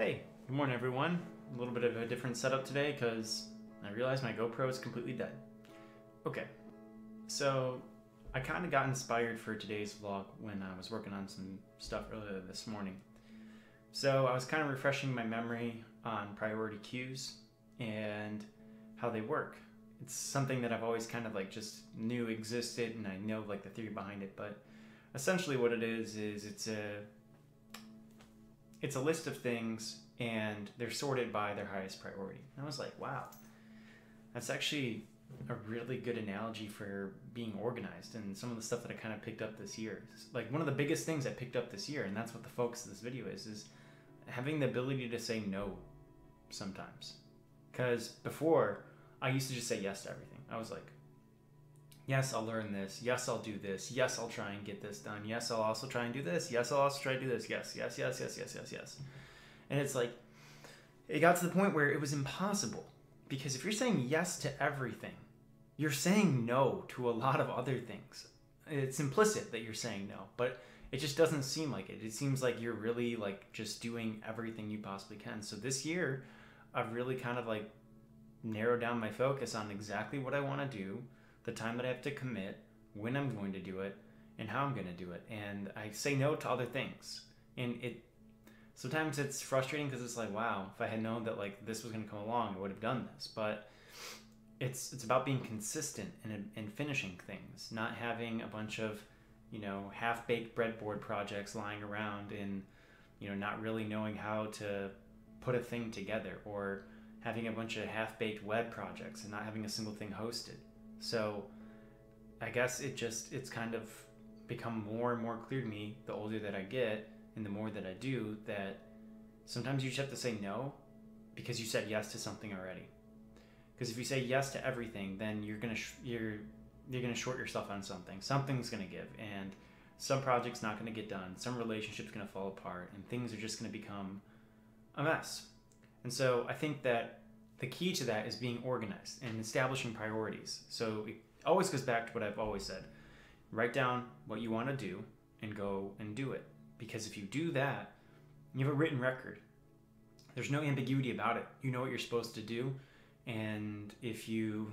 Hey, good morning everyone. A little bit of a different setup today because I realized my GoPro is completely dead. Okay, so I kind of got inspired for today's vlog when I was working on some stuff earlier this morning. So I was kind of refreshing my memory on priority queues and how they work. It's something that I've always kind of just knew existed, and I know the theory behind it, but essentially what it is it's a list of things and they're sorted by their highest priority. And I was like, wow, that's actually a really good analogy for being organized and some of the stuff that I kind of picked up this year. Like one of the biggest things I picked up this year, and that's what the focus of this video is having the ability to say no sometimes. Because before, I used to just say yes to everything. I was like, yes, I'll learn this. Yes, I'll do this. Yes, I'll try and get this done. Yes, I'll also try and do this. Yes, I'll also try to do this. Yes, yes, yes, yes, yes, yes, yes. And it's like, it got to the point where it was impossible. Because if you're saying yes to everything, you're saying no to a lot of other things. It's implicit that you're saying no, but it just doesn't seem like it. It seems like you're really just doing everything you possibly can. So this year, I've really kind of narrowed down my focus on exactly what I want to do, the time that I have to commit, when I'm going to do it, and how I'm going to do it. And I say no to other things. And sometimes it's frustrating because it's like, wow, if I had known that this was going to come along, I would have done this. But it's about being consistent and finishing things, not having a bunch of, half-baked breadboard projects lying around and, not really knowing how to put a thing together, or having a bunch of half-baked web projects and not having a single thing hosted. So I guess it's kind of become more and more clear to me the older that I get and the more that I do, that sometimes you just have to say no because you said yes to something already. Because if you say yes to everything, then you're gonna short yourself on something. Something's gonna give, and some project's not gonna get done. Some relationship's gonna fall apart, and things are just gonna become a mess. And so I think that the key to that is being organized and establishing priorities. So it always goes back to what I've always said. Write down what you want to do and go and do it. Because if you do that, you have a written record. There's no ambiguity about it. You know what you're supposed to do. And if you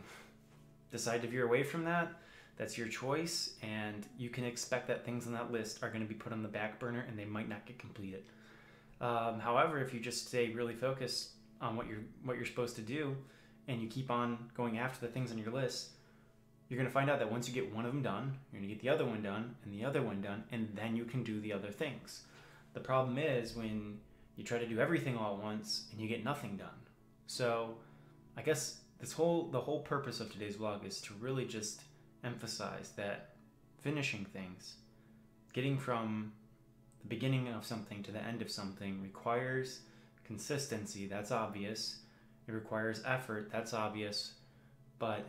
decide to veer away from that, that's your choice. And you can expect that things on that list are going to be put on the back burner and they might not get completed. However, if you just stay really focused on what you're supposed to do, and you keep on going after the things on your list, you're going to find out that once you get one of them done, you're going to get the other one done, and the other one done, and then you can do the other things. The problem is when you try to do everything all at once and you get nothing done. So I guess the whole purpose of today's vlog is to really just emphasize that finishing things, getting from the beginning of something to the end of something, requires consistency. That's obvious. It requires effort. That's obvious. But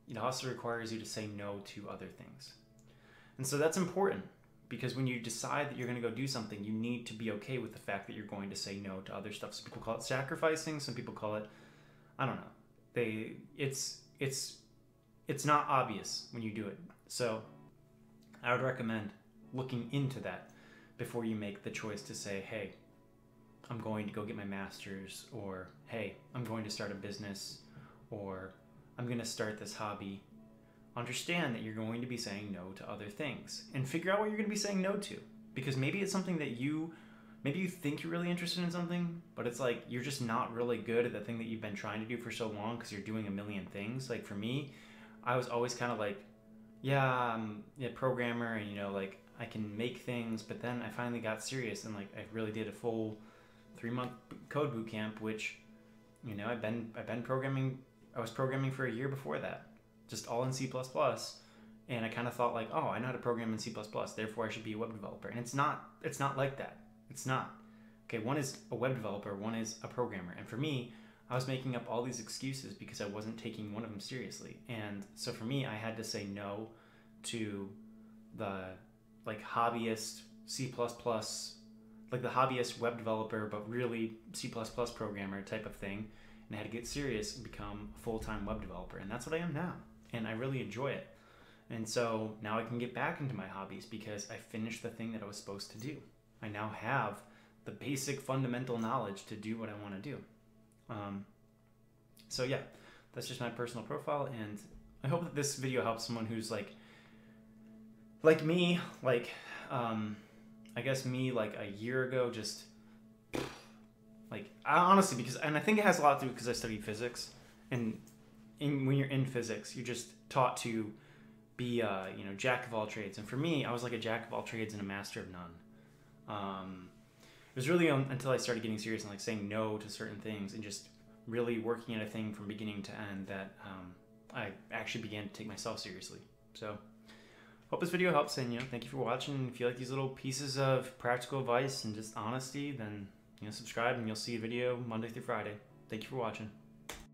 it also requires you to say no to other things. And so that's important, because when you decide that you're going to go do something, you need to be okay with the fact that you're going to say no to other stuff. Some people call it sacrificing. Some people call it, I don't know. It's not obvious when you do it. So I would recommend looking into that before you make the choice to say, hey, I'm going to go get my master's, or hey, I'm going to start a business, or I'm going to start this hobby. Understand that you're going to be saying no to other things, and figure out what you're going to be saying no to. Because maybe it's something that maybe you think you're really interested in something, but it's you're just not really good at the thing that you've been trying to do for so long because you're doing a million things. For me, I was always kind of yeah, I'm a programmer, and I can make things, but then I finally got serious and I really did a full 3-month code boot camp, which I've been programming. I was programming for a year before that, just all in C++, and I kind of thought oh, I know how to program in C++, therefore I should be a web developer. And it's not like that. It's not. Okay, one is a web developer, one is a programmer. And for me, I was making up all these excuses because I wasn't taking one of them seriously. And so for me, I had to say no to the hobbyist C++, the hobbyist web developer, but really C++ programmer type of thing. And I had to get serious and become a full-time web developer. And that's what I am now. And I really enjoy it. And so now I can get back into my hobbies because I finished the thing that I was supposed to do. I now have the basic fundamental knowledge to do what I want to do. So yeah, that's just my personal profile, and I hope that this video helps someone who's like me, I guess me like a year ago, just like honestly, because, and I think it has a lot to do because I studied physics, and when you're in physics, you're just taught to be you know, jack of all trades, and for me, I was like a jack of all trades and a master of none. It was really until I started getting serious and like saying no to certain things and just really working at a thing from beginning to end that I actually began to take myself seriously. So hope this video helps, and you know, thank you for watching. If you like these little pieces of practical advice and just honesty, then you know, subscribe and you'll see a video Monday through Friday. Thank you for watching.